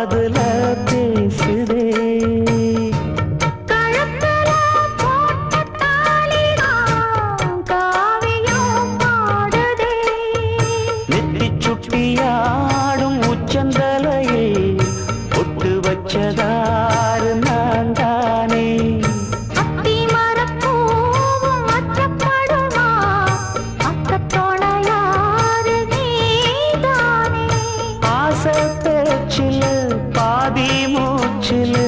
காதுல பேசுதே. கழுத்துல போட்ட தாலிதான் காவியம் பாடுதே. நெத்தி சுட்டியாடும் உச்சந்தலையில் பொட்டு வச்சதாறு நான் தானே. அத்தி மரப்பூவும் அச்சப்படுமா அக்கத்தோட யாரு நீதானே. ஆசை பேச்சில் பாதி மூச்சில்